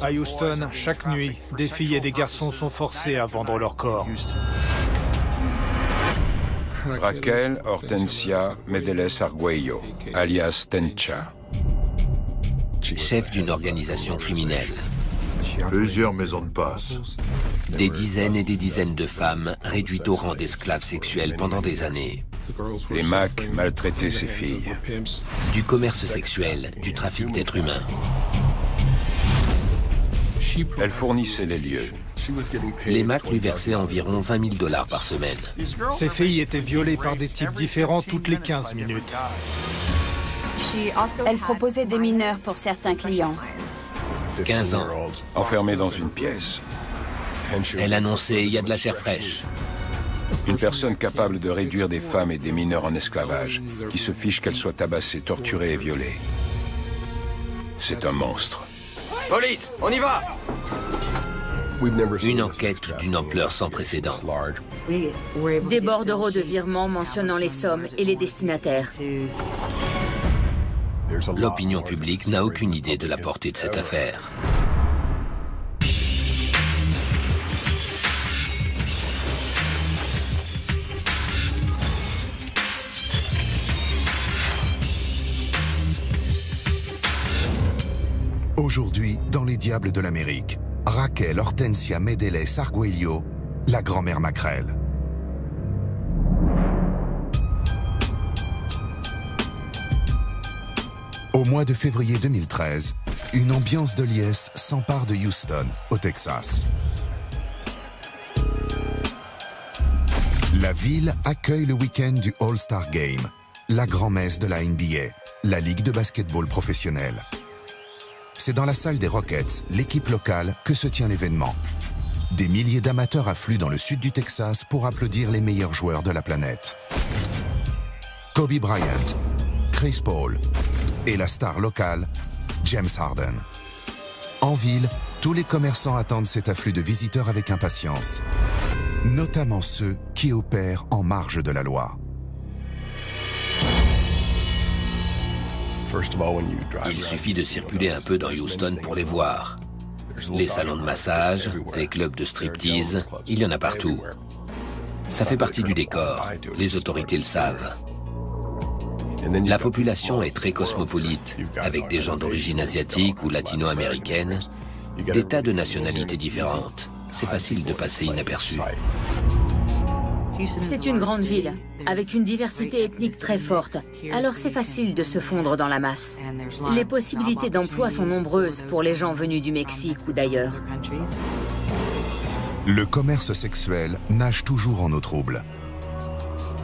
À Houston, chaque nuit, des filles et des garçons sont forcés à vendre leur corps. Raquel Hortensia Medeles Arguello, alias Tencha. Chef d'une organisation criminelle. Plusieurs maisons de passe. Des dizaines et des dizaines de femmes réduites au rang d'esclaves sexuels pendant des années. Les Mac maltraitaient ses filles. Du commerce sexuel, du trafic d'êtres humains. Elle fournissait les lieux. Les Mac lui versaient environ 20 000 $ par semaine. Ces filles étaient violées par des types différents toutes les 15 minutes. Elle proposait des mineurs pour certains clients. 15 ans. Enfermée dans une pièce. Elle annonçait « il y a de la chair fraîche ». Une personne capable de réduire des femmes et des mineurs en esclavage, qui se fiche qu'elles soient tabassées, torturées et violées. C'est un monstre. Police, on y va! Une enquête d'une ampleur sans précédent. Des bordereaux de virements mentionnant les sommes et les destinataires. L'opinion publique n'a aucune idée de la portée de cette affaire. Aujourd'hui, dans Les Diables de l'Amérique, Raquel Hortensia Medeles Arguello, la grand-mère Maquerel. Au mois de février 2013, une ambiance de liesse s'empare de Houston, au Texas. La ville accueille le week-end du All-Star Game, la grand-messe de la NBA, la ligue de basketball professionnelle. C'est dans la salle des Rockets, l'équipe locale, que se tient l'événement. Des milliers d'amateurs affluent dans le sud du Texas pour applaudir les meilleurs joueurs de la planète. Kobe Bryant, Chris Paul et la star locale, James Harden. En ville, tous les commerçants attendent cet afflux de visiteurs avec impatience, notamment ceux qui opèrent en marge de la loi. Il suffit de circuler un peu dans Houston pour les voir. Les salons de massage, les clubs de striptease, il y en a partout. Ça fait partie du décor, les autorités le savent. La population est très cosmopolite, avec des gens d'origine asiatique ou latino-américaine, des tas de nationalités différentes. C'est facile de passer inaperçu. C'est une grande ville, avec une diversité ethnique très forte, alors c'est facile de se fondre dans la masse. Les possibilités d'emploi sont nombreuses pour les gens venus du Mexique ou d'ailleurs. Le commerce sexuel nage toujours en eau trouble.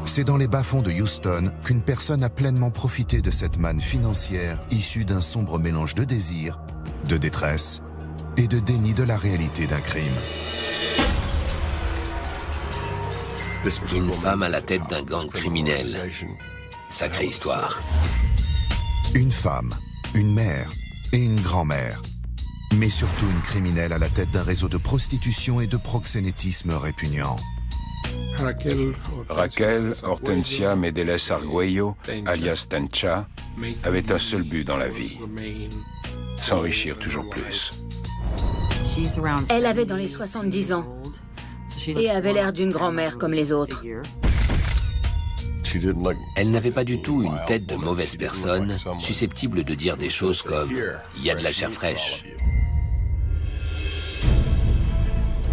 C'est dans les bas-fonds de Houston qu'une personne a pleinement profité de cette manne financière issue d'un sombre mélange de désir, de détresse et de déni de la réalité d'un crime. Une femme à la tête d'un gang criminel. Sacrée histoire. Une femme, une mère et une grand-mère. Mais surtout une criminelle à la tête d'un réseau de prostitution et de proxénétisme répugnant. Raquel Hortensia Medeles Arguello, alias Tencha, avait un seul but dans la vie. S'enrichir toujours plus. Elle avait dans les 70 ans et avait l'air d'une grand-mère comme les autres. Elle n'avait pas du tout une tête de mauvaise personne, susceptible de dire des choses comme « il y a de la chair fraîche ».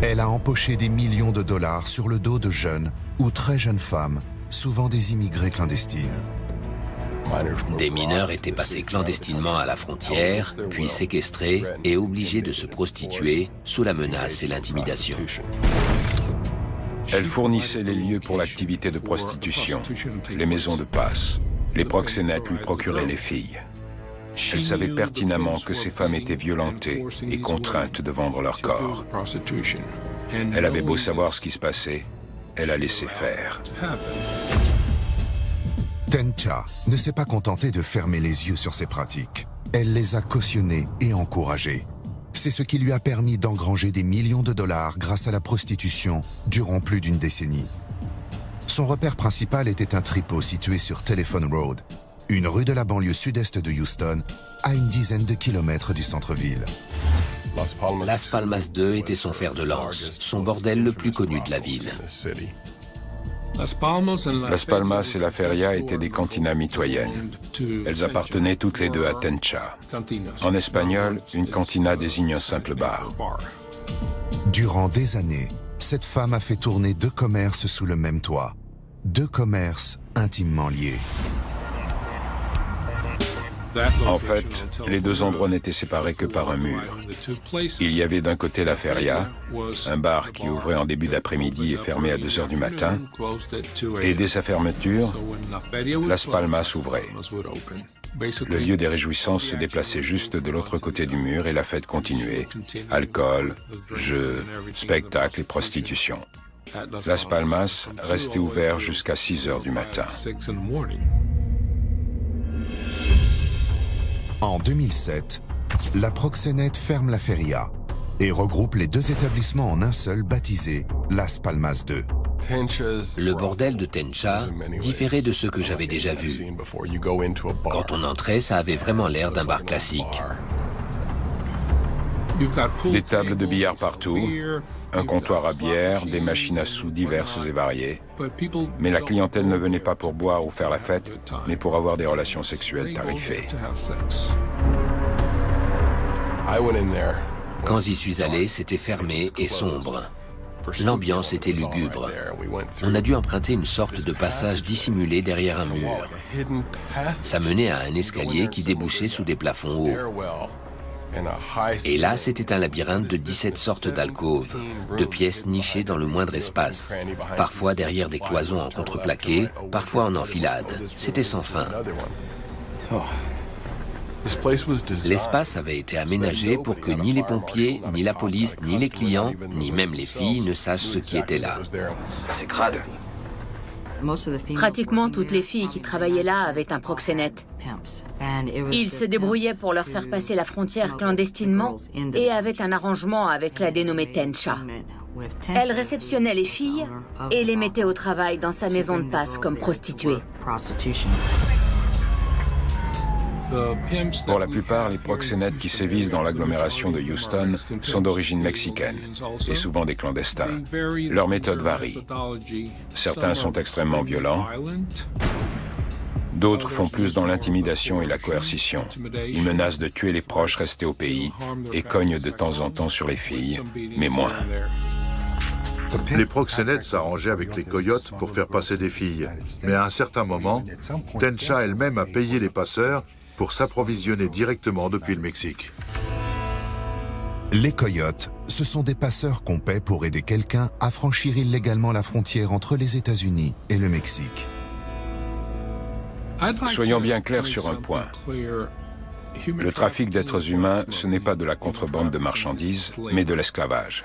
Elle a empoché des millions de dollars sur le dos de jeunes ou très jeunes femmes, souvent des immigrés clandestines. Des mineurs étaient passés clandestinement à la frontière, puis séquestrés et obligés de se prostituer sous la menace et l'intimidation. Elle fournissait les lieux pour l'activité de prostitution, les maisons de passe. Les proxénètes lui procuraient les filles. Elle savait pertinemment que ces femmes étaient violentées et contraintes de vendre leur corps. Elle avait beau savoir ce qui se passait, elle a laissé faire. Tencha ne s'est pas contentée de fermer les yeux sur ces pratiques. Elle les a cautionnées et encouragées. C'est ce qui lui a permis d'engranger des millions de dollars grâce à la prostitution durant plus d'une décennie. Son repère principal était un tripot situé sur Telephone Road, une rue de la banlieue sud-est de Houston, à une dizaine de kilomètres du centre-ville. Las Palmas 2 était son fer de lance, son bordel le plus connu de la ville. Las Palmas et la Feria étaient des cantinas mitoyennes. Elles appartenaient toutes les deux à Tencha. En espagnol, une cantina désigne un simple bar. Durant des années, cette femme a fait tourner 2 commerces sous le même toit. 2 commerces intimement liés. En fait, les 2 endroits n'étaient séparés que par un mur. Il y avait d'un côté la Feria, un bar qui ouvrait en début d'après-midi et fermait à 2 heures du matin, et dès sa fermeture, Las Palmas ouvrait. Le lieu des réjouissances se déplaçait juste de l'autre côté du mur et la fête continuait. Alcool, jeux, spectacles et prostitution. Las Palmas restait ouvert jusqu'à 6 heures du matin. En 2007, la proxénète ferme la Feria et regroupe les 2 établissements en un seul baptisé Las Palmas 2. Le bordel de Tencha différait de ceux que j'avais déjà vus. Quand on entrait, ça avait vraiment l'air d'un bar classique. Des tables de billard partout, un comptoir à bière, des machines à sous diverses et variées. Mais la clientèle ne venait pas pour boire ou faire la fête, mais pour avoir des relations sexuelles tarifées. Quand j'y suis allé, c'était fermé et sombre. L'ambiance était lugubre. On a dû emprunter une sorte de passage dissimulé derrière un mur. Ça menait à un escalier qui débouchait sous des plafonds hauts. Et là, c'était un labyrinthe de 17 sortes d'alcôves, de pièces nichées dans le moindre espace, parfois derrière des cloisons en contreplaqué, parfois en enfilade. C'était sans fin. L'espace avait été aménagé pour que ni les pompiers, ni la police, ni les clients, ni même les filles ne sachent ce qui était là. C'est crade. Pratiquement toutes les filles qui travaillaient là avaient un proxénète. Ils se débrouillaient pour leur faire passer la frontière clandestinement et avaient un arrangement avec la dénommée Tencha. Elle réceptionnait les filles et les mettait au travail dans sa maison de passe comme prostituées. Pour la plupart, les proxénètes qui sévissent dans l'agglomération de Houston sont d'origine mexicaine et souvent des clandestins. Leurs méthodes varient. Certains sont extrêmement violents, d'autres font plus dans l'intimidation et la coercition. Ils menacent de tuer les proches restés au pays et cognent de temps en temps sur les filles, mais moins. Les proxénètes s'arrangeaient avec les coyotes pour faire passer des filles. Mais à un certain moment, Tencha elle-même a payé les passeurs pour s'approvisionner directement depuis le Mexique. Les coyotes, ce sont des passeurs qu'on paie pour aider quelqu'un à franchir illégalement la frontière entre les États-Unis et le Mexique. Soyons bien clairs sur un point. Le trafic d'êtres humains, ce n'est pas de la contrebande de marchandises, mais de l'esclavage.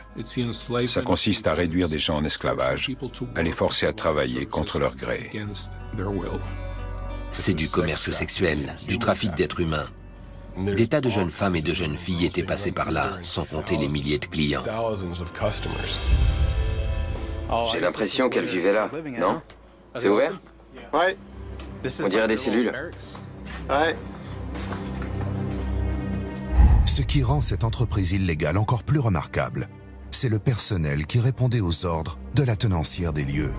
Ça consiste à réduire des gens en esclavage, à les forcer à travailler contre leur gré. C'est du commerce sexuel, du trafic d'êtres humains. Des tas de jeunes femmes et de jeunes filles étaient passées par là, sans compter les milliers de clients. J'ai l'impression qu'elle vivait là, non? C'est ouvert? Ouais. On dirait des cellules. Ouais. Ce qui rend cette entreprise illégale encore plus remarquable, c'est le personnel qui répondait aux ordres de la tenancière des lieux.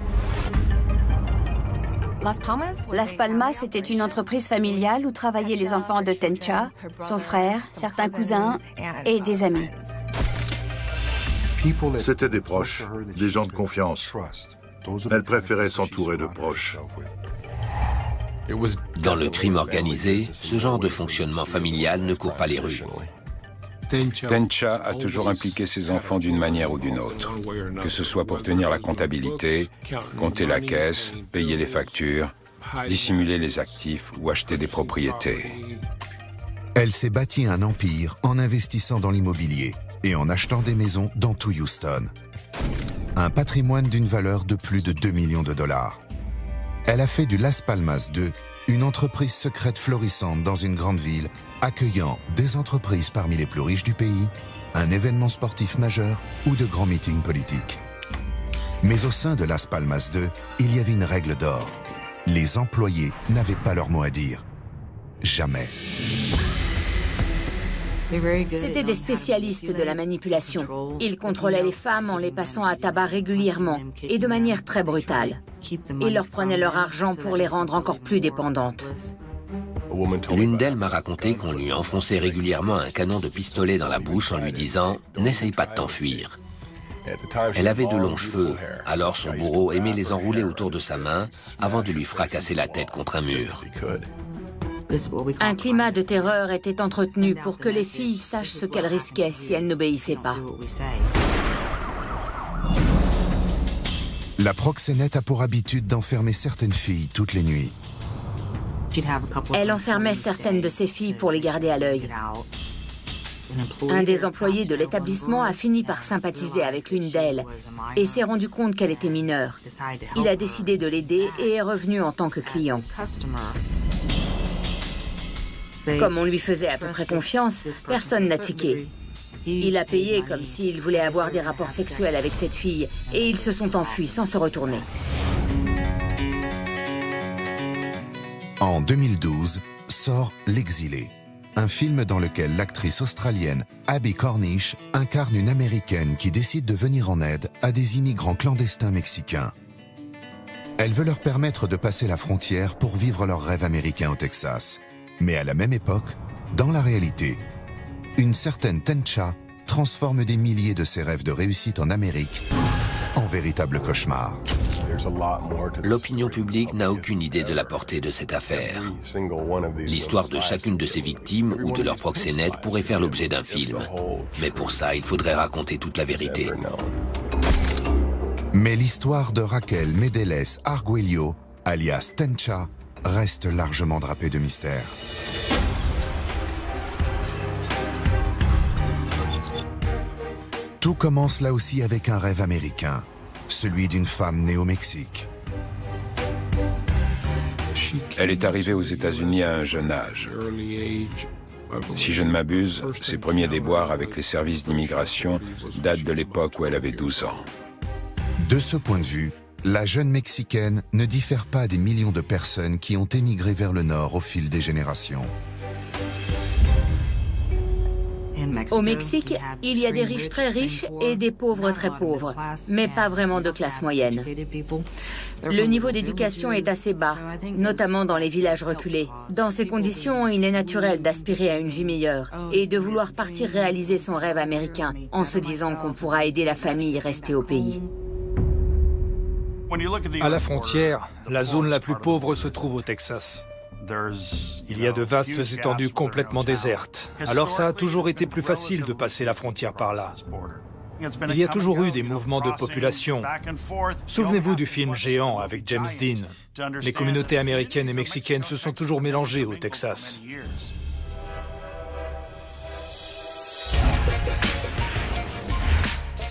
Las Palmas était une entreprise familiale où travaillaient les enfants de Tencha, son frère, certains cousins et des amis. C'était des proches, des gens de confiance. Elle préférait s'entourer de proches. Dans le crime organisé, ce genre de fonctionnement familial ne court pas les rues. Tencha a toujours impliqué ses enfants d'une manière ou d'une autre, que ce soit pour tenir la comptabilité, compter la caisse, payer les factures, dissimuler les actifs ou acheter des propriétés. Elle s'est bâtie un empire en investissant dans l'immobilier et en achetant des maisons dans tout Houston. Un patrimoine d'une valeur de plus de 2 millions de dollars. Elle a fait du Las Palmas 2 une entreprise secrète florissante dans une grande ville, accueillant des entreprises parmi les plus riches du pays, un événement sportif majeur ou de grands meetings politiques. Mais au sein de Las Palmas 2, il y avait une règle d'or. Les employés n'avaient pas leur mot à dire. Jamais. C'étaient des spécialistes de la manipulation. Ils contrôlaient les femmes en les passant à tabac régulièrement et de manière très brutale. Ils leur prenaient leur argent pour les rendre encore plus dépendantes. L'une d'elles m'a raconté qu'on lui enfonçait régulièrement un canon de pistolet dans la bouche en lui disant « N'essaye pas de t'enfuir ». Elle avait de longs cheveux, alors son bourreau aimait les enrouler autour de sa main avant de lui fracasser la tête contre un mur. Un climat de terreur était entretenu pour que les filles sachent ce qu'elles risquaient si elles n'obéissaient pas. La proxénète a pour habitude d'enfermer certaines filles toutes les nuits. Elle enfermait certaines de ses filles pour les garder à l'œil. Un des employés de l'établissement a fini par sympathiser avec l'une d'elles et s'est rendu compte qu'elle était mineure. Il a décidé de l'aider et est revenu en tant que client. Comme on lui faisait à peu près confiance, personne n'a tiqué. Il a payé comme s'il voulait avoir des rapports sexuels avec cette fille et ils se sont enfuis sans se retourner. En 2012, sort L'Exilé, un film dans lequel l'actrice australienne Abbie Cornish incarne une Américaine qui décide de venir en aide à des immigrants clandestins mexicains. Elle veut leur permettre de passer la frontière pour vivre leur rêve américain au Texas. Mais à la même époque, dans la réalité, une certaine Tencha transforme des milliers de ses rêves de réussite en Amérique en véritable cauchemar. L'opinion publique n'a aucune idée de la portée de cette affaire. L'histoire de chacune de ces victimes ou de leurs proxénètes pourrait faire l'objet d'un film. Mais pour ça, il faudrait raconter toute la vérité. Mais l'histoire de Raquel Medeles Arguello, alias Tencha, reste largement drapée de mystère. Tout commence là aussi avec un rêve américain, celui d'une femme née au Mexique. Elle est arrivée aux États-Unis à un jeune âge. Si je ne m'abuse, ses premiers déboires avec les services d'immigration datent de l'époque où elle avait 12 ans. De ce point de vue, la jeune Mexicaine ne diffère pas des millions de personnes qui ont émigré vers le Nord au fil des générations. Au Mexique, il y a des riches très riches et des pauvres très pauvres, mais pas vraiment de classe moyenne. Le niveau d'éducation est assez bas, notamment dans les villages reculés. Dans ces conditions, il est naturel d'aspirer à une vie meilleure et de vouloir partir réaliser son rêve américain en se disant qu'on pourra aider la famille restée au pays. À la frontière, la zone la plus pauvre se trouve au Texas. Il y a de vastes étendues complètement désertes. Alors ça a toujours été plus facile de passer la frontière par là. Il y a toujours eu des mouvements de population. Souvenez-vous du film Géant avec James Dean. Les communautés américaines et mexicaines se sont toujours mélangées au Texas.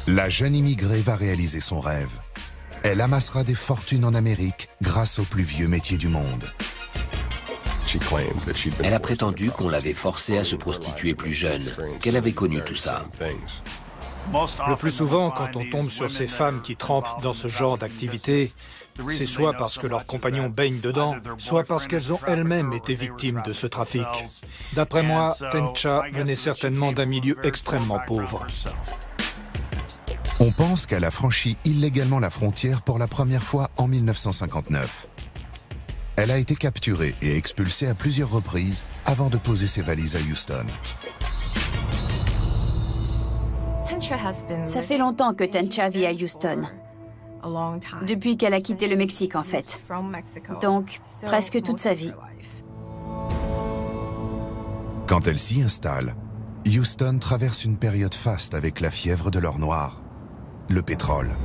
La jeune immigrée va réaliser son rêve. Elle amassera des fortunes en Amérique grâce aux plus vieux métiers du monde. Elle a prétendu qu'on l'avait forcée à se prostituer plus jeune, qu'elle avait connu tout ça. Le plus souvent, quand on tombe sur ces femmes qui trempent dans ce genre d'activité, c'est soit parce que leurs compagnons baignent dedans, soit parce qu'elles ont elles-mêmes été victimes de ce trafic. D'après moi, Tencha venait certainement d'un milieu extrêmement pauvre. On pense qu'elle a franchi illégalement la frontière pour la première fois en 1959. Elle a été capturée et expulsée à plusieurs reprises avant de poser ses valises à Houston. Ça fait longtemps que Tencha vit à Houston. Depuis qu'elle a quitté le Mexique, en fait. Donc, presque toute sa vie. Quand elle s'y installe, Houston traverse une période faste avec la fièvre de l'or noir, le pétrole.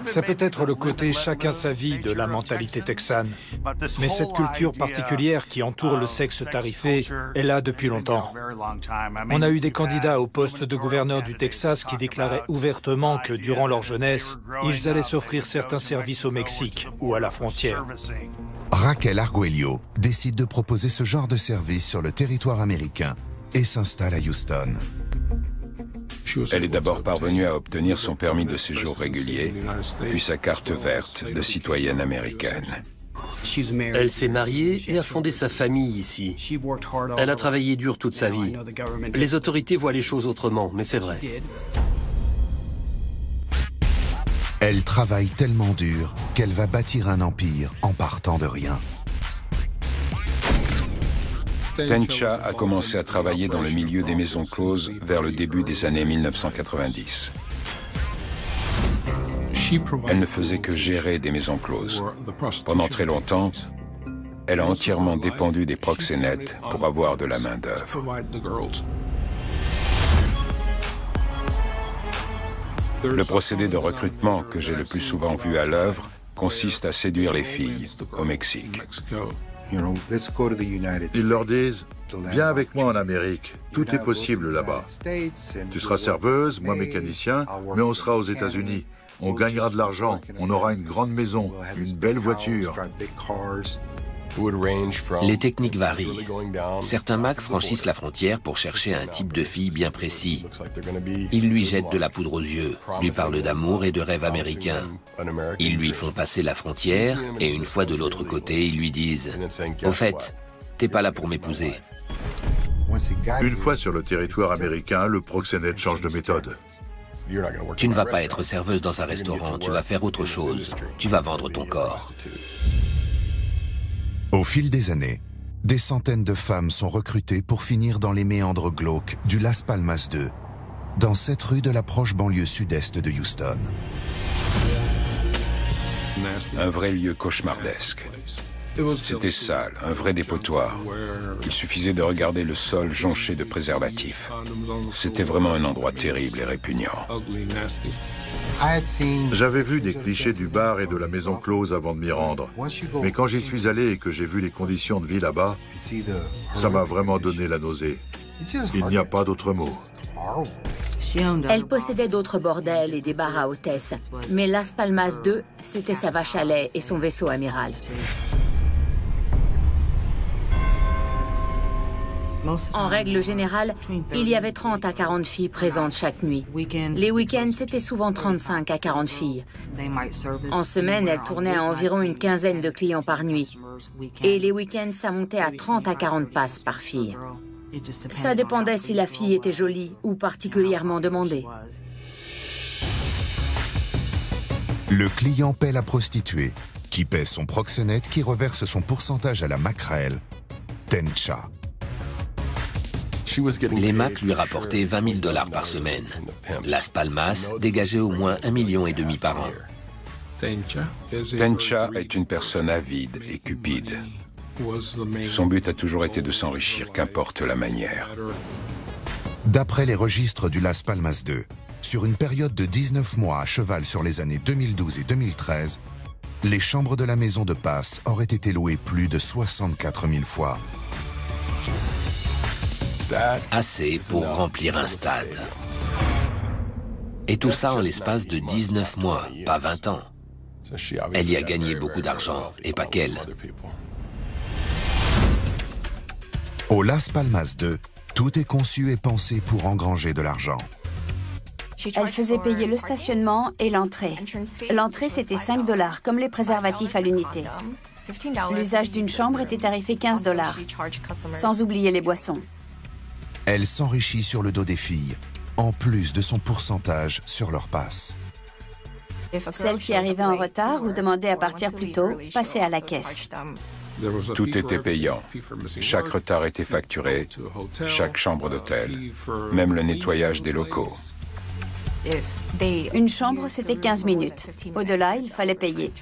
Ça peut être le côté chacun sa vie de la mentalité texane. Mais cette culture particulière qui entoure le sexe tarifé est là depuis longtemps. On a eu des candidats au poste de gouverneur du Texas qui déclaraient ouvertement que durant leur jeunesse, ils allaient s'offrir certains services au Mexique ou à la frontière. Raquel Arguello décide de proposer ce genre de service sur le territoire américain et s'installe à Houston. Elle est d'abord parvenue à obtenir son permis de séjour régulier, puis sa carte verte de citoyenne américaine. Elle s'est mariée et a fondé sa famille ici. Elle a travaillé dur toute sa vie. Les autorités voient les choses autrement, mais c'est vrai. Elle travaille tellement dur qu'elle va bâtir un empire en partant de rien. Tencha a commencé à travailler dans le milieu des maisons closes vers le début des années 1990. Elle ne faisait que gérer des maisons closes. Pendant très longtemps, elle a entièrement dépendu des proxénètes pour avoir de la main-d'œuvre. Le procédé de recrutement que j'ai le plus souvent vu à l'œuvre consiste à séduire les filles au Mexique. Ils leur disent « Viens avec moi en Amérique, tout est possible là-bas. Tu seras serveuse, moi mécanicien, mais on sera aux États-Unis. On gagnera de l'argent, on aura une grande maison, une belle voiture. » Les techniques varient. Certains Macs franchissent la frontière pour chercher un type de fille bien précis. Ils lui jettent de la poudre aux yeux, lui parlent d'amour et de rêves américains. Ils lui font passer la frontière et une fois de l'autre côté, ils lui disent « Au fait, t'es pas là pour m'épouser. » Une fois sur le territoire américain, le proxénète change de méthode. Tu ne vas pas être serveuse dans un restaurant, tu vas faire autre chose. Tu vas vendre ton corps. Au fil des années, des centaines de femmes sont recrutées pour finir dans les méandres glauques du Las Palmas 2, dans cette rue de la proche banlieue sud-est de Houston. Un vrai lieu cauchemardesque. C'était sale, un vrai dépotoir. Il suffisait de regarder le sol jonché de préservatifs. C'était vraiment un endroit terrible et répugnant. J'avais vu des clichés du bar et de la maison close avant de m'y rendre. Mais quand j'y suis allé et que j'ai vu les conditions de vie là-bas, ça m'a vraiment donné la nausée. Il n'y a pas d'autre mot. Elle possédait d'autres bordels et des bars à hôtesses. Mais Las Palmas 2, c'était sa vache à lait et son vaisseau amiral. En règle générale, il y avait 30 à 40 filles présentes chaque nuit. Les week-ends, c'était souvent 35 à 40 filles. En semaine, elle tournait à environ une quinzaine de clients par nuit. Et les week-ends, ça montait à 30 à 40 passes par fille. Ça dépendait si la fille était jolie ou particulièrement demandée. Le client paie la prostituée, qui paie son proxénète, qui reverse son pourcentage à la maquerelle, Tencha. Les Macs lui rapportaient 20 000 $ par semaine. Las Palmas dégageait au moins 1,5 million par an. Tencha est une personne avide et cupide. Son but a toujours été de s'enrichir, qu'importe la manière. D'après les registres du Las Palmas 2, sur une période de 19 mois à cheval sur les années 2012 et 2013, les chambres de la maison de passe auraient été louées plus de 64 000 fois. Assez pour remplir un stade. Et tout ça en l'espace de 19 mois, pas 20 ans. Elle y a gagné beaucoup d'argent, et pas qu'elle. Au Las Palmas 2, tout est conçu et pensé pour engranger de l'argent. Elle faisait payer le stationnement et l'entrée. L'entrée, c'était 5 $, comme les préservatifs à l'unité. L'usage d'une chambre était tarifé 15 $, sans oublier les boissons. Elle s'enrichit sur le dos des filles, en plus de son pourcentage sur leur passe. Celles qui arrivaient en retard ou demandaient à partir plus tôt passaient à la caisse. Tout était payant. Chaque retard était facturé, chaque chambre d'hôtel, même le nettoyage des locaux. Une chambre, c'était 15 minutes. Au-delà, il fallait payer.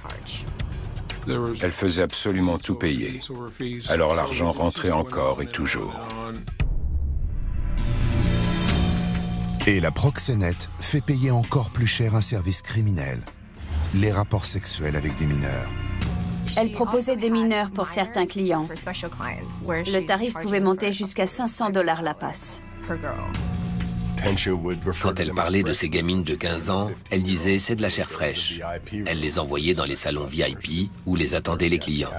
Elle faisait absolument tout payer. Alors l'argent rentrait encore et toujours. Et la proxénète fait payer encore plus cher un service criminel, les rapports sexuels avec des mineurs. Elle proposait des mineurs pour certains clients. Le tarif pouvait monter jusqu'à 500 $ la passe. Quand elle parlait de ces gamines de 15 ans, elle disait « c'est de la chair fraîche ». Elle les envoyait dans les salons VIP où les attendaient les clients.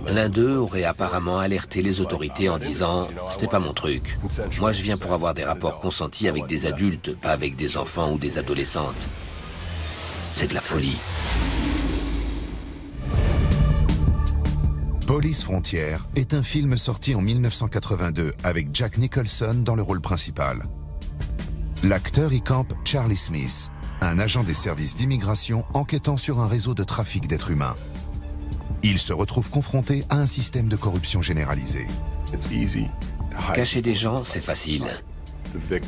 L'un d'eux aurait apparemment alerté les autorités en disant « ce n'est pas mon truc. Moi je viens pour avoir des rapports consentis avec des adultes, pas avec des enfants ou des adolescentes. C'est de la folie ». Police Frontière est un film sorti en 1982 avec Jack Nicholson dans le rôle principal. L'acteur y campe Charlie Smith, un agent des services d'immigration enquêtant sur un réseau de trafic d'êtres humains. Il se retrouve confronté à un système de corruption généralisé. Cacher des gens, c'est facile.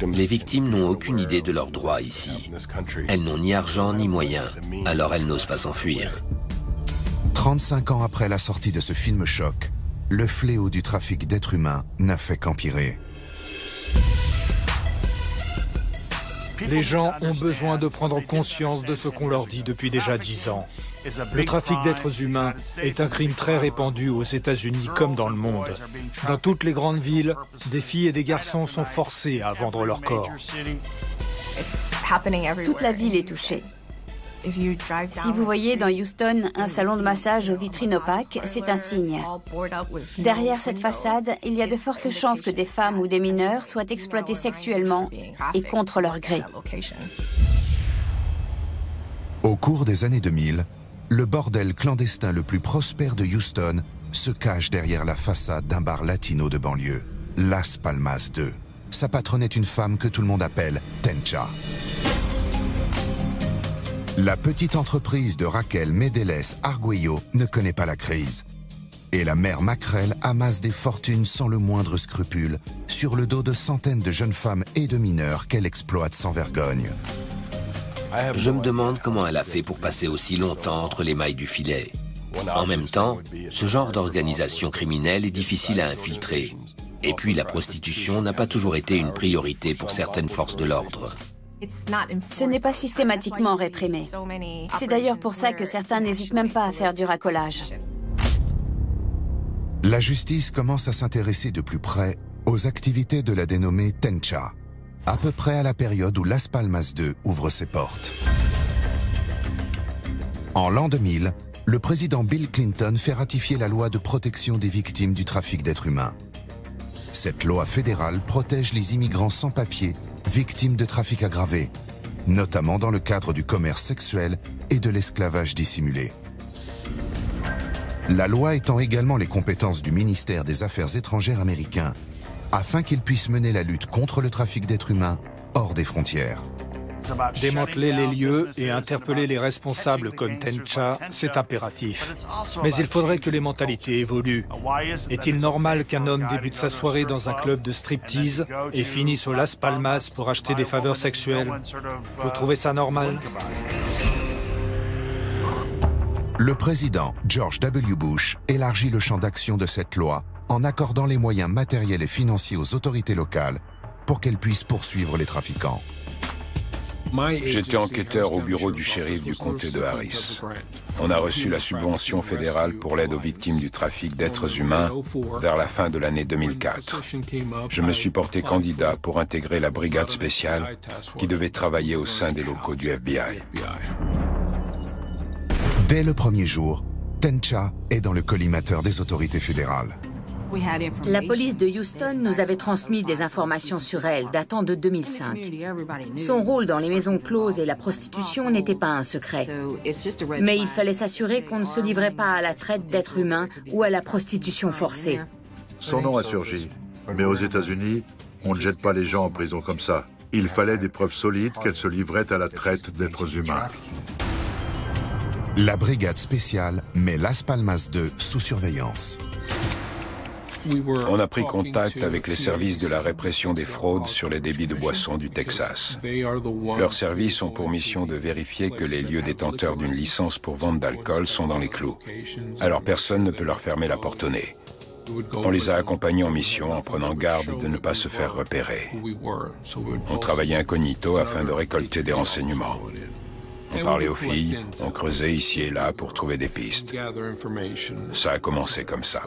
Les victimes n'ont aucune idée de leurs droits ici. Elles n'ont ni argent ni moyens, alors elles n'osent pas s'enfuir. 35 ans après la sortie de ce film choc, le fléau du trafic d'êtres humains n'a fait qu'empirer. Les gens ont besoin de prendre conscience de ce qu'on leur dit depuis déjà 10 ans. Le trafic d'êtres humains est un crime très répandu aux États-Unis comme dans le monde. Dans toutes les grandes villes, des filles et des garçons sont forcés à vendre leur corps. Toute la ville est touchée. Si vous voyez dans Houston un salon de massage aux vitrines opaques, c'est un signe. Derrière cette façade, il y a de fortes chances que des femmes ou des mineurs soient exploités sexuellement et contre leur gré. Au cours des années 2000, le bordel clandestin le plus prospère de Houston se cache derrière la façade d'un bar latino de banlieue, Las Palmas 2. Sa patronne est une femme que tout le monde appelle Tencha. La petite entreprise de Raquel Medeles Arguello ne connaît pas la crise. Et la mère Macrel amasse des fortunes sans le moindre scrupule sur le dos de centaines de jeunes femmes et de mineurs qu'elle exploite sans vergogne. Je me demande comment elle a fait pour passer aussi longtemps entre les mailles du filet. En même temps, ce genre d'organisation criminelle est difficile à infiltrer. Et puis la prostitution n'a pas toujours été une priorité pour certaines forces de l'ordre. Ce n'est pas systématiquement réprimé. C'est d'ailleurs pour ça que certains n'hésitent même pas à faire du racolage. La justice commence à s'intéresser de plus près aux activités de la dénommée Tencha, à peu près à la période où Las Palmas 2 ouvre ses portes. En l'an 2000, le président Bill Clinton fait ratifier la loi de protection des victimes du trafic d'êtres humains. Cette loi fédérale protège les immigrants sans papier victimes de trafic aggravé, notamment dans le cadre du commerce sexuel et de l'esclavage dissimulé. La loi étend également les compétences du ministère des Affaires étrangères américain, afin qu'il puisse mener la lutte contre le trafic d'êtres humains hors des frontières. Démanteler les lieux et interpeller les responsables comme Tencha, c'est impératif. Mais il faudrait que les mentalités évoluent. Est-il normal qu'un homme débute sa soirée dans un club de striptease et finisse au Las Palmas pour acheter des faveurs sexuelles? Vous trouvez ça normal? Le président George W. Bush élargit le champ d'action de cette loi en accordant les moyens matériels et financiers aux autorités locales pour qu'elles puissent poursuivre les trafiquants. J'étais enquêteur au bureau du shérif du comté de Harris. On a reçu la subvention fédérale pour l'aide aux victimes du trafic d'êtres humains vers la fin de l'année 2004. Je me suis porté candidat pour intégrer la brigade spéciale qui devait travailler au sein des locaux du FBI. Dès le premier jour, Tencha est dans le collimateur des autorités fédérales. La police de Houston nous avait transmis des informations sur elle datant de 2005. Son rôle dans les maisons closes et la prostitution n'était pas un secret. Mais il fallait s'assurer qu'on ne se livrait pas à la traite d'êtres humains ou à la prostitution forcée. Son nom a surgi. Mais aux États-Unis, on ne jette pas les gens en prison comme ça. Il fallait des preuves solides qu'elle se livrait à la traite d'êtres humains. La brigade spéciale met Las Palmas 2 sous surveillance. On a pris contact avec les services de la répression des fraudes sur les débits de boissons du Texas. Leurs services ont pour mission de vérifier que les lieux détenteurs d'une licence pour vente d'alcool sont dans les clous. Alors personne ne peut leur fermer la porte au nez. On les a accompagnés en mission en prenant garde de ne pas se faire repérer. On travaillait incognito afin de récolter des renseignements. On parlait aux filles, on creusait ici et là pour trouver des pistes. Ça a commencé comme ça.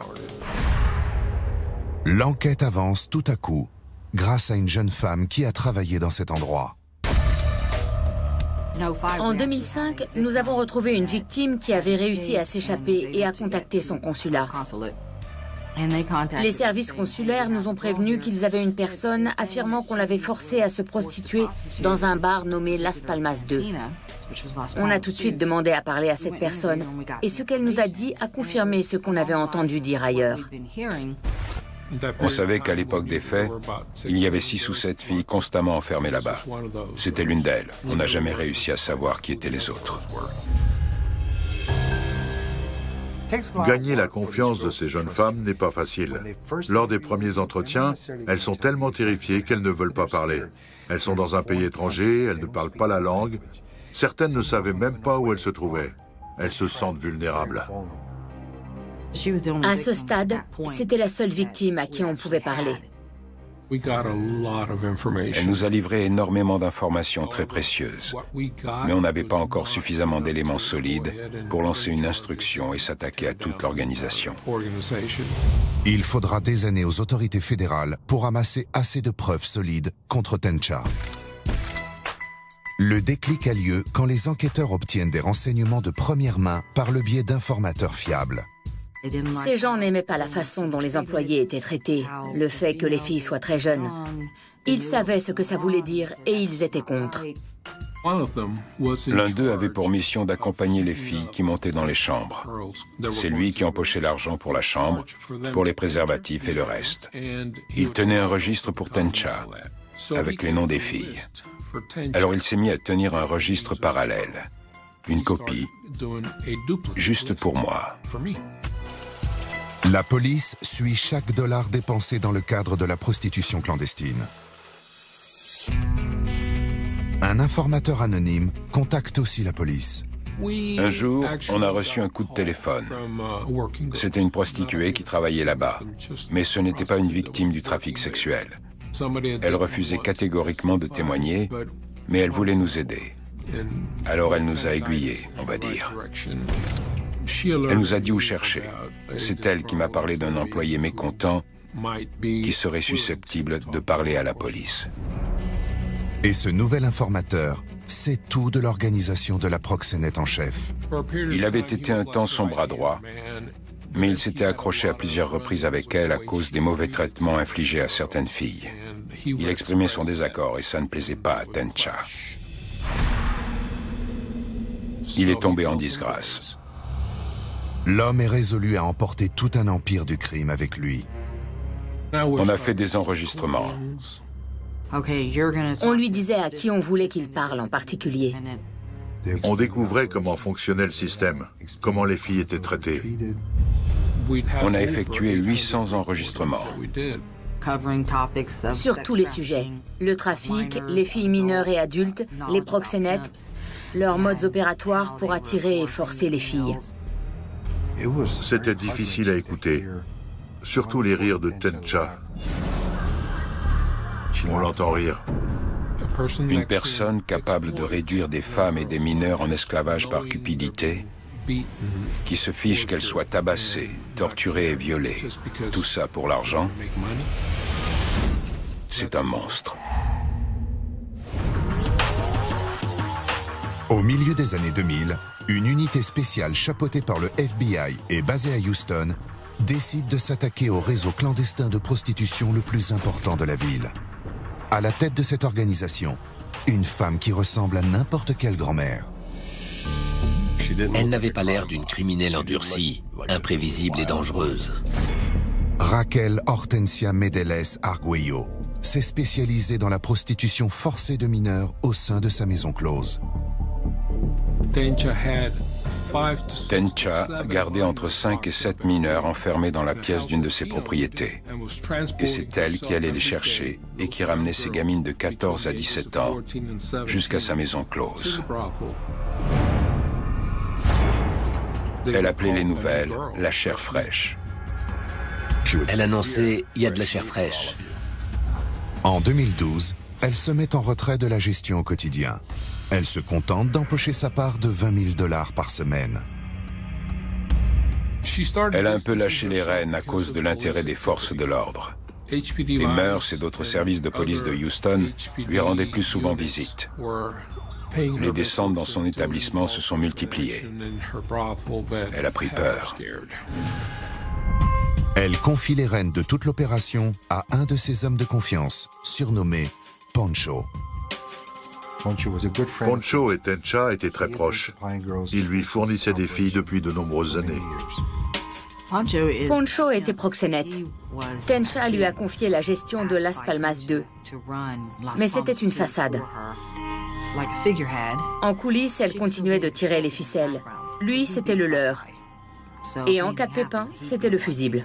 L'enquête avance tout à coup, grâce à une jeune femme qui a travaillé dans cet endroit. En 2005, nous avons retrouvé une victime qui avait réussi à s'échapper et à contacter son consulat. Les services consulaires nous ont prévenus qu'ils avaient une personne affirmant qu'on l'avait forcée à se prostituer dans un bar nommé Las Palmas 2. On a tout de suite demandé à parler à cette personne, et ce qu'elle nous a dit a confirmé ce qu'on avait entendu dire ailleurs. On savait qu'à l'époque des faits, il y avait 6 ou 7 filles constamment enfermées là-bas. C'était l'une d'elles. On n'a jamais réussi à savoir qui étaient les autres. Gagner la confiance de ces jeunes femmes n'est pas facile. Lors des premiers entretiens, elles sont tellement terrifiées qu'elles ne veulent pas parler. Elles sont dans un pays étranger, elles ne parlent pas la langue. Certaines ne savaient même pas où elles se trouvaient. Elles se sentent vulnérables. À ce stade, c'était la seule victime à qui on pouvait parler. Elle nous a livré énormément d'informations très précieuses, mais on n'avait pas encore suffisamment d'éléments solides pour lancer une instruction et s'attaquer à toute l'organisation. Il faudra des années aux autorités fédérales pour amasser assez de preuves solides contre Tencha. Le déclic a lieu quand les enquêteurs obtiennent des renseignements de première main par le biais d'informateurs fiables. Ces gens n'aimaient pas la façon dont les employés étaient traités, le fait que les filles soient très jeunes. Ils savaient ce que ça voulait dire et ils étaient contre. L'un d'eux avait pour mission d'accompagner les filles qui montaient dans les chambres. C'est lui qui empochait l'argent pour la chambre, pour les préservatifs et le reste. Il tenait un registre pour Tencha, avec les noms des filles. Alors il s'est mis à tenir un registre parallèle, une copie, juste pour moi. La police suit chaque dollar dépensé dans le cadre de la prostitution clandestine. Un informateur anonyme contacte aussi la police. Un jour, on a reçu un coup de téléphone. C'était une prostituée qui travaillait là-bas, mais ce n'était pas une victime du trafic sexuel. Elle refusait catégoriquement de témoigner, mais elle voulait nous aider. Alors elle nous a aiguillés, on va dire. Elle nous a dit où chercher. C'est elle qui m'a parlé d'un employé mécontent qui serait susceptible de parler à la police. Et ce nouvel informateur sait tout de l'organisation de la proxénète en chef. Il avait été un temps son bras droit, mais il s'était accroché à plusieurs reprises avec elle à cause des mauvais traitements infligés à certaines filles. Il exprimait son désaccord et ça ne plaisait pas à Tencha. Il est tombé en disgrâce. L'homme est résolu à emporter tout un empire du crime avec lui. On a fait des enregistrements. On lui disait à qui on voulait qu'il parle en particulier. On découvrait comment fonctionnait le système, comment les filles étaient traitées. On a effectué 800 enregistrements. Sur tous les sujets. Le trafic, les filles mineures et adultes, les proxénètes, leurs modes opératoires pour attirer et forcer les filles. C'était difficile à écouter, surtout les rires de Tencha. On l'entend rire. Une personne capable de réduire des femmes et des mineurs en esclavage par cupidité, qui se fiche qu'elles soient tabassées, torturées et violées, tout ça pour l'argent, c'est un monstre. Au milieu des années 2000, une unité spéciale chapeautée par le FBI et basée à Houston décide de s'attaquer au réseau clandestin de prostitution le plus important de la ville. À la tête de cette organisation, une femme qui ressemble à n'importe quelle grand-mère. Elle n'avait pas l'air d'une criminelle endurcie, imprévisible et dangereuse. Raquel Hortensia Medeles Arguello s'est spécialisée dans la prostitution forcée de mineurs au sein de sa maison close. Tencha gardait entre 5 et 7 mineurs enfermés dans la pièce d'une de ses propriétés. Et c'est elle qui allait les chercher et qui ramenait ses gamines de 14 à 17 ans jusqu'à sa maison close. Elle appelait les nouvelles « la chair fraîche ». Elle annonçait « il y a de la chair fraîche ». En 2012, elle se met en retrait de la gestion au quotidien. Elle se contente d'empocher sa part de 20 000 $ par semaine. Elle a un peu lâché les rênes à cause de l'intérêt des forces de l'ordre. Les mœurs et d'autres services de police de Houston lui rendaient plus souvent visite. Les descentes dans son établissement se sont multipliées. Elle a pris peur. Elle confie les rênes de toute l'opération à un de ses hommes de confiance, surnommé Poncho. Poncho et Tencha étaient très proches. Il lui fournissait des filles depuis de nombreuses années. Poncho était proxénète. Tencha lui a confié la gestion de Las Palmas 2. Mais c'était une façade. En coulisses, elle continuait de tirer les ficelles. Lui, c'était le leur. Et en cas de pépin, c'était le fusible.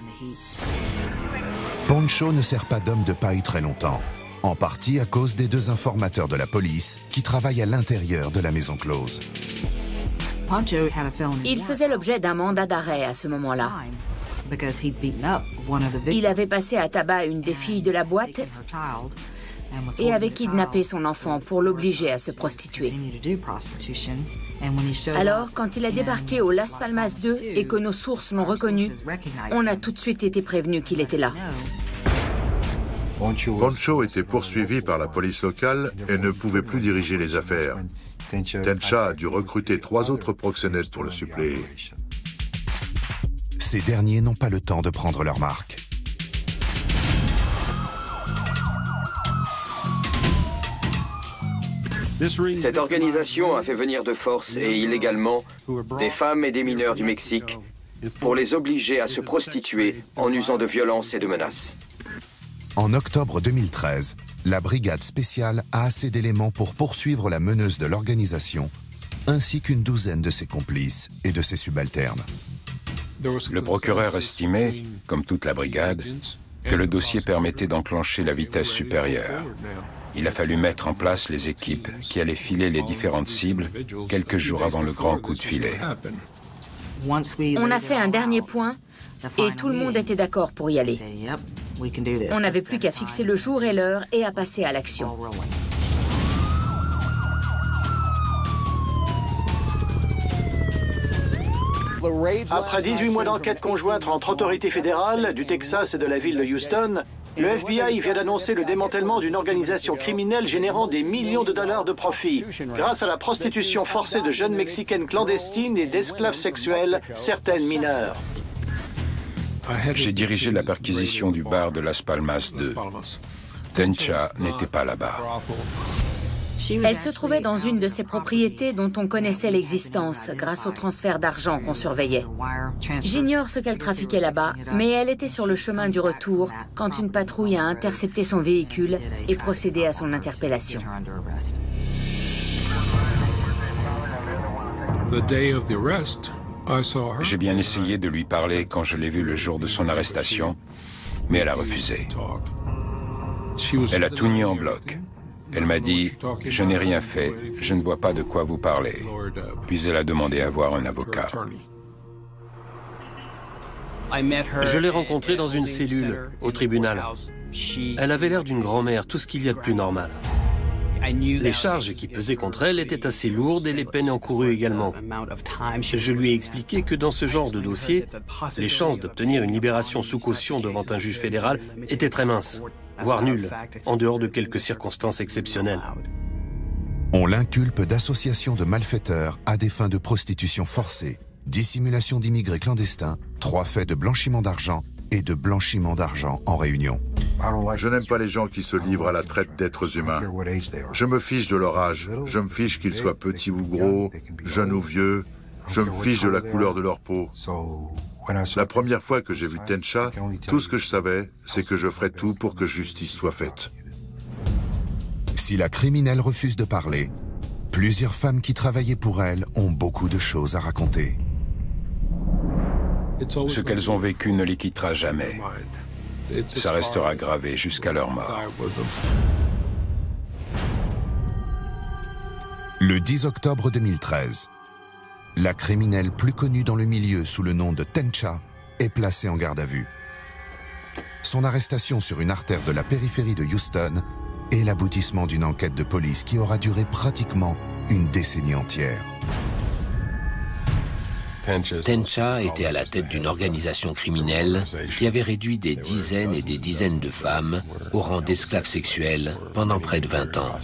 Poncho ne sert pas d'homme de paille très longtemps, en partie à cause des 2 informateurs de la police qui travaillent à l'intérieur de la maison close. Il faisait l'objet d'un mandat d'arrêt à ce moment-là. Il avait passé à tabac une des filles de la boîte et avait kidnappé son enfant pour l'obliger à se prostituer. Alors, quand il a débarqué au Las Palmas 2 et que nos sources l'ont reconnu, on a tout de suite été prévenu qu'il était là. Poncho était poursuivi par la police locale et ne pouvait plus diriger les affaires. Tencha a dû recruter 3 autres proxénètes pour le suppléer. Ces derniers n'ont pas le temps de prendre leur marque. Cette organisation a fait venir de force et illégalement des femmes et des mineurs du Mexique pour les obliger à se prostituer en usant de violences et de menaces. En octobre 2013, la brigade spéciale a assez d'éléments pour poursuivre la meneuse de l'organisation, ainsi qu'une douzaine de ses complices et de ses subalternes. Le procureur estimait, comme toute la brigade, que le dossier permettait d'enclencher la vitesse supérieure. Il a fallu mettre en place les équipes qui allaient filer les différentes cibles quelques jours avant le grand coup de filet. On a fait un dernier point et tout le monde était d'accord pour y aller. On n'avait plus qu'à fixer le jour et l'heure et à passer à l'action. Après 18 mois d'enquête conjointe entre autorités fédérales, du Texas et de la ville de Houston, le FBI vient d'annoncer le démantèlement d'une organisation criminelle générant des millions de dollars de profit grâce à la prostitution forcée de jeunes Mexicaines clandestines et d'esclaves sexuels, certaines mineures. J'ai dirigé la perquisition du bar de Las Palmas 2. Tencha n'était pas là-bas. Elle se trouvait dans une de ces propriétés dont on connaissait l'existence grâce au transfert d'argent qu'on surveillait. J'ignore ce qu'elle trafiquait là-bas, mais elle était sur le chemin du retour quand une patrouille a intercepté son véhicule et procédé à son interpellation. J'ai bien essayé de lui parler quand je l'ai vue le jour de son arrestation, mais elle a refusé. Elle a tout nié en bloc. Elle m'a dit « Je n'ai rien fait, je ne vois pas de quoi vous parlez ». Puis elle a demandé à voir un avocat. Je l'ai rencontrée dans une cellule, au tribunal. Elle avait l'air d'une grand-mère, tout ce qu'il y a de plus normal. Les charges qui pesaient contre elle étaient assez lourdes et les peines encourues également. Je lui ai expliqué que dans ce genre de dossier, les chances d'obtenir une libération sous caution devant un juge fédéral étaient très minces, voire nulles, en dehors de quelques circonstances exceptionnelles. On l'inculpe d'association de malfaiteurs à des fins de prostitution forcée, dissimulation d'immigrés clandestins, 3 faits de blanchiment d'argent et de blanchiment d'argent en réunion. Je n'aime pas les gens qui se livrent à la traite d'êtres humains. Je me fiche de leur âge. Je me fiche qu'ils soient petits ou gros, jeunes ou vieux. Je me fiche de la couleur de leur peau. La première fois que j'ai vu Tencha, tout ce que je savais, c'est que je ferais tout pour que justice soit faite. Si la criminelle refuse de parler, plusieurs femmes qui travaillaient pour elle ont beaucoup de choses à raconter. Ce qu'elles ont vécu ne les quittera jamais. Ça restera gravé jusqu'à leur mort. Le 10 octobre 2013, la criminelle plus connue dans le milieu sous le nom de Tencha est placée en garde à vue. Son arrestation sur une artère de la périphérie de Houston est l'aboutissement d'une enquête de police qui aura duré pratiquement une décennie entière. Tencha était à la tête d'une organisation criminelle qui avait réduit des dizaines et des dizaines de femmes au rang d'esclaves sexuels pendant près de 20 ans.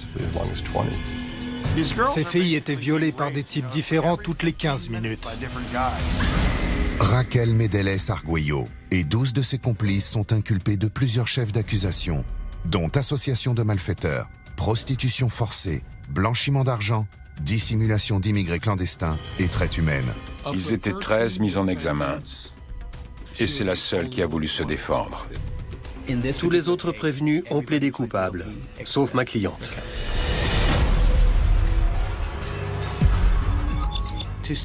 Ces filles étaient violées par des types différents toutes les 15 minutes. Raquel Medeles Arguello et 12 de ses complices sont inculpés de plusieurs chefs d'accusation, dont association de malfaiteurs, prostitution forcée blanchiment d'argent, dissimulation d'immigrés clandestins et traite humaine. Ils étaient 13 mis en examen. Et c'est la seule qui a voulu se défendre. Tous les autres prévenus ont plaidé coupables, sauf ma cliente.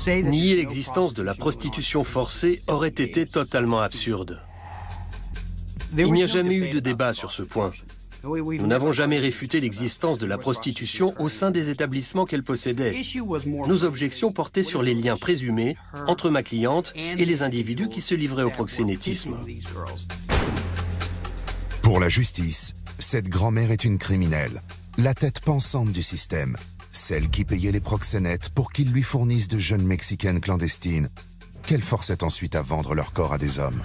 Nier l'existence de la prostitution forcée aurait été totalement absurde. Il n'y a jamais eu de débat sur ce point. Nous n'avons jamais réfuté l'existence de la prostitution au sein des établissements qu'elle possédait. Nos objections portaient sur les liens présumés entre ma cliente et les individus qui se livraient au proxénétisme. Pour la justice, cette grand-mère est une criminelle, la tête pensante du système, celle qui payait les proxénètes pour qu'ils lui fournissent de jeunes Mexicaines clandestines, qu'elle forçait ensuite à vendre leur corps à des hommes.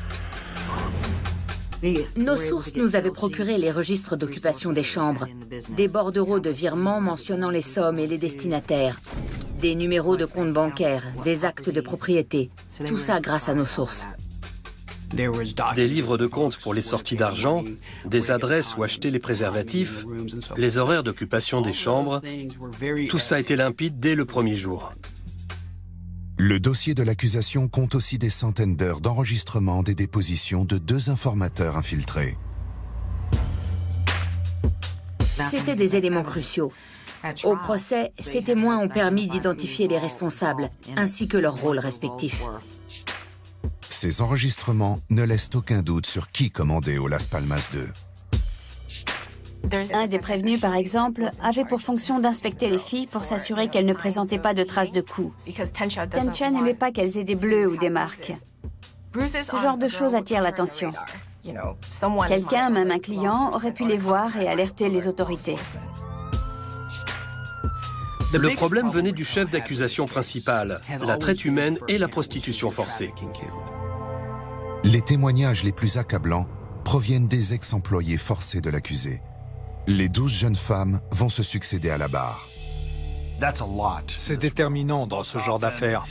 Nos sources nous avaient procuré les registres d'occupation des chambres, des bordereaux de virements mentionnant les sommes et les destinataires, des numéros de comptes bancaires, des actes de propriété, tout ça grâce à nos sources. Des livres de compte pour les sorties d'argent, des adresses où acheter les préservatifs, les horaires d'occupation des chambres, tout ça était limpide dès le premier jour. Le dossier de l'accusation compte aussi des centaines d'heures d'enregistrement des dépositions de 2 informateurs infiltrés. C'était des éléments cruciaux. Au procès, ces témoins ont permis d'identifier les responsables, ainsi que leurs rôles respectifs. Ces enregistrements ne laissent aucun doute sur qui commandait au Las Palmas 2. Un des prévenus, par exemple, avait pour fonction d'inspecter les filles pour s'assurer qu'elles ne présentaient pas de traces de coups. Tencha n'aimait pas qu'elles aient des bleus ou des marques. Ce genre de choses attire l'attention. Quelqu'un, même un client, aurait pu les voir et alerter les autorités. Le problème venait du chef d'accusation principal, la traite humaine et la prostitution forcée. Les témoignages les plus accablants proviennent des ex-employés forcés de l'accusé. Les 12 jeunes femmes vont se succéder à la barre. C'est déterminant dans ce genre d'affaires.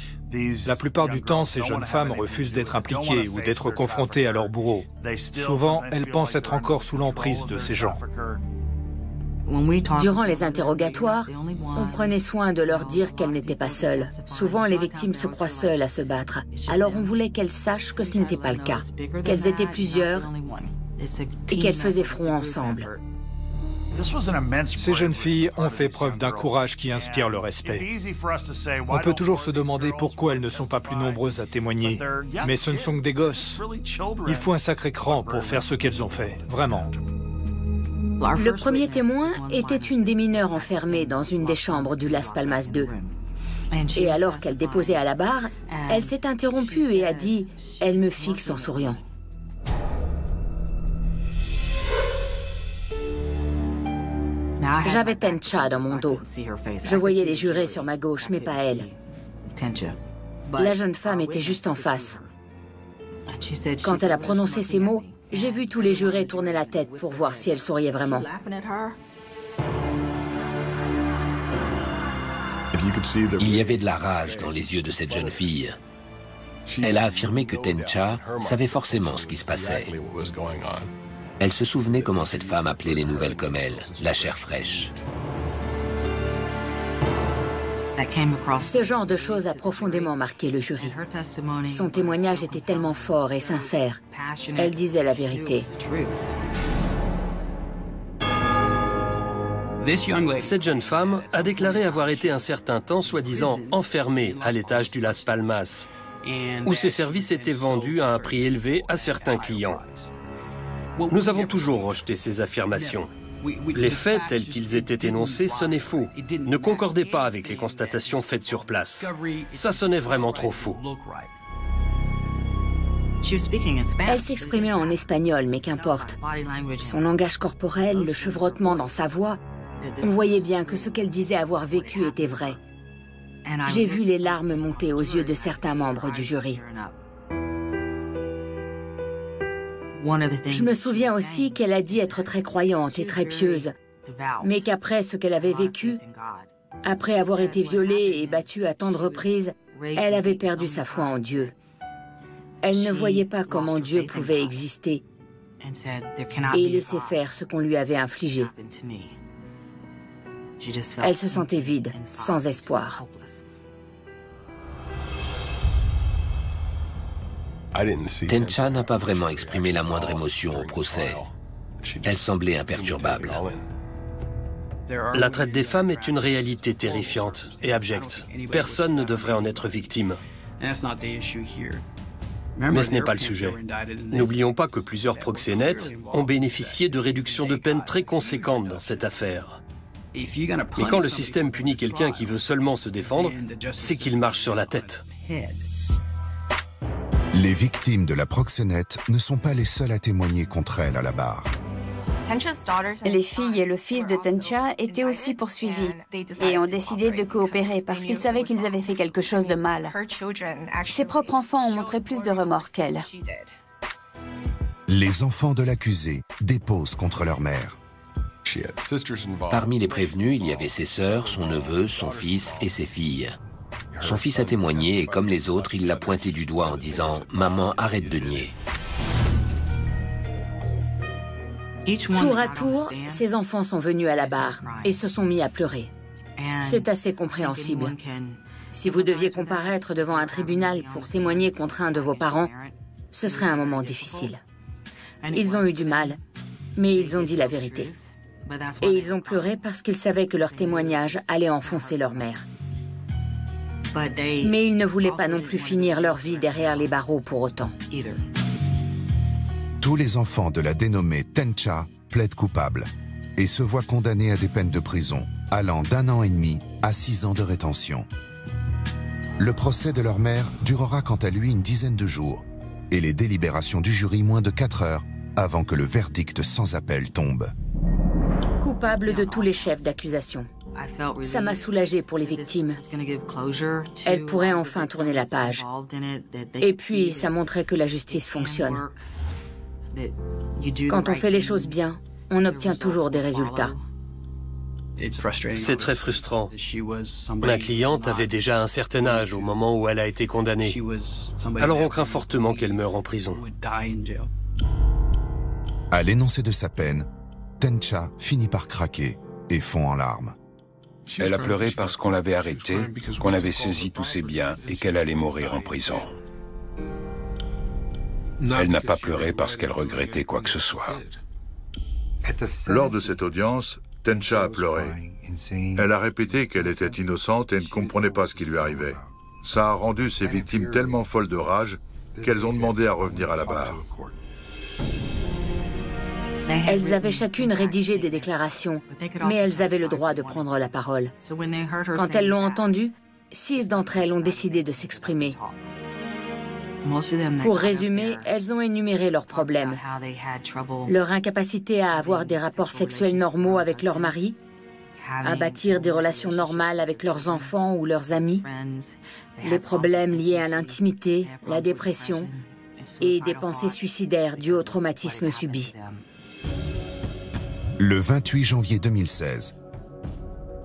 La plupart du temps, ces jeunes femmes refusent d'être impliquées ou d'être confrontées à leurs bourreaux. Souvent, elles pensent être encore sous l'emprise de ces gens. Durant les interrogatoires, on prenait soin de leur dire qu'elles n'étaient pas seules. Souvent, les victimes se croient seules à se battre. Alors on voulait qu'elles sachent que ce n'était pas le cas, qu'elles étaient plusieurs et qu'elles faisaient front ensemble. Ces jeunes filles ont fait preuve d'un courage qui inspire le respect. On peut toujours se demander pourquoi elles ne sont pas plus nombreuses à témoigner. Mais ce ne sont que des gosses. Il faut un sacré cran pour faire ce qu'elles ont fait, vraiment. Le premier témoin était une des mineures enfermées dans une des chambres du Las Palmas 2. Et alors qu'elle déposait à la barre, elle s'est interrompue et a dit « Elle me fixe en souriant ». J'avais Tencha dans mon dos. Je voyais les jurés sur ma gauche, mais pas elle. La jeune femme était juste en face. Quand elle a prononcé ces mots, j'ai vu tous les jurés tourner la tête pour voir si elle souriait vraiment. Il y avait de la rage dans les yeux de cette jeune fille. Elle a affirmé que Tencha savait forcément ce qui se passait. Elle se souvenait comment cette femme appelait les nouvelles comme elle, la chair fraîche. Ce genre de choses a profondément marqué le jury. Son témoignage était tellement fort et sincère. Elle disait la vérité. Cette jeune femme a déclaré avoir été un certain temps soi-disant enfermée à l'étage du Las Palmas, où ses services étaient vendus à un prix élevé à certains clients. Nous avons toujours rejeté ces affirmations. Les faits tels qu'ils étaient énoncés sonnaient faux, ne concordaient pas avec les constatations faites sur place. Ça sonnait vraiment trop faux. Elle s'exprimait en espagnol, mais qu'importe. Son langage corporel, le chevrotement dans sa voix, on voyait bien que ce qu'elle disait avoir vécu était vrai. J'ai vu les larmes monter aux yeux de certains membres du jury. Je me souviens aussi qu'elle a dit être très croyante et très pieuse, mais qu'après ce qu'elle avait vécu, après avoir été violée et battue à tant de reprises, elle avait perdu sa foi en Dieu. Elle ne voyait pas comment Dieu pouvait exister et laisser faire ce qu'on lui avait infligé. Elle se sentait vide, sans espoir. Tencha n'a pas vraiment exprimé la moindre émotion au procès. Elle semblait imperturbable. La traite des femmes est une réalité terrifiante et abjecte. Personne ne devrait en être victime. Mais ce n'est pas le sujet. N'oublions pas que plusieurs proxénètes ont bénéficié de réductions de peine très conséquentes dans cette affaire. Mais quand le système punit quelqu'un qui veut seulement se défendre, c'est qu'il marche sur la tête. Les victimes de la proxénète ne sont pas les seules à témoigner contre elle à la barre. Les filles et le fils de Tencha étaient aussi poursuivis et ont décidé de coopérer parce qu'ils savaient qu'ils avaient fait quelque chose de mal. Ses propres enfants ont montré plus de remords qu'elle. Les enfants de l'accusé déposent contre leur mère. Parmi les prévenus, il y avait ses sœurs, son neveu, son fils et ses filles. Son fils a témoigné et comme les autres, il l'a pointé du doigt en disant « Maman, arrête de nier ». Tour à tour, ses enfants sont venus à la barre et se sont mis à pleurer. C'est assez compréhensible. Si vous deviez comparaître devant un tribunal pour témoigner contre un de vos parents, ce serait un moment difficile. Ils ont eu du mal, mais ils ont dit la vérité. Et ils ont pleuré parce qu'ils savaient que leur témoignage allait enfoncer leur mère. Mais ils ne voulaient pas non plus finir leur vie derrière les barreaux pour autant. Tous les enfants de la dénommée Tencha plaident coupables et se voient condamnés à des peines de prison allant d'1 an et demi à 6 ans de rétention. Le procès de leur mère durera quant à lui une dizaine de jours et les délibérations du jury moins de 4 heures avant que le verdict sans appel tombe. Coupable de tous les chefs d'accusation. Ça m'a soulagée pour les victimes. Elles pourraient enfin tourner la page. Et puis, ça montrait que la justice fonctionne. Quand on fait les choses bien, on obtient toujours des résultats. C'est très frustrant. Ma cliente avait déjà un certain âge au moment où elle a été condamnée. Alors on craint fortement qu'elle meure en prison. À l'énoncé de sa peine, Tencha finit par craquer et fond en larmes. Elle a pleuré parce qu'on l'avait arrêtée, qu'on avait saisi tous ses biens et qu'elle allait mourir en prison. Elle n'a pas pleuré parce qu'elle regrettait quoi que ce soit. Lors de cette audience, Tencha a pleuré. Elle a répété qu'elle était innocente et ne comprenait pas ce qui lui arrivait. Ça a rendu ses victimes tellement folles de rage qu'elles ont demandé à revenir à la barre. Elles avaient chacune rédigé des déclarations, mais elles avaient le droit de prendre la parole. Quand elles l'ont entendu, 6 d'entre elles ont décidé de s'exprimer. Pour résumer, elles ont énuméré leurs problèmes. Leur incapacité à avoir des rapports sexuels normaux avec leur mari, à bâtir des relations normales avec leurs enfants ou leurs amis, les problèmes liés à l'intimité, la dépression et des pensées suicidaires dues au traumatisme subi. Le 28 janvier 2016,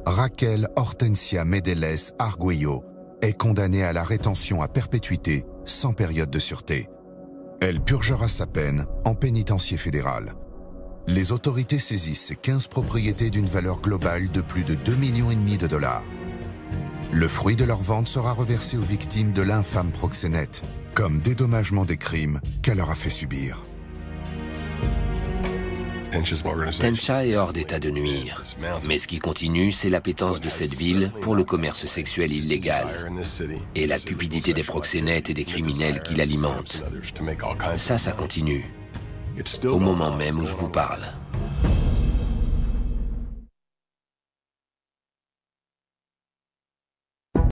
Raquel Hortensia Medeles Arguello est condamnée à la rétention à perpétuité sans période de sûreté. Elle purgera sa peine en pénitencier fédéral. Les autorités saisissent ces 15 propriétés d'une valeur globale de plus de 2,5 millions de dollars. Le fruit de leur vente sera reversé aux victimes de l'infâme proxénète, comme dédommagement des crimes qu'elle leur a fait subir. Tencha est hors d'état de nuire, mais ce qui continue, c'est l'appétence de cette ville pour le commerce sexuel illégal et la cupidité des proxénètes et des criminels qui l'alimentent. Ça continue, au moment même où je vous parle.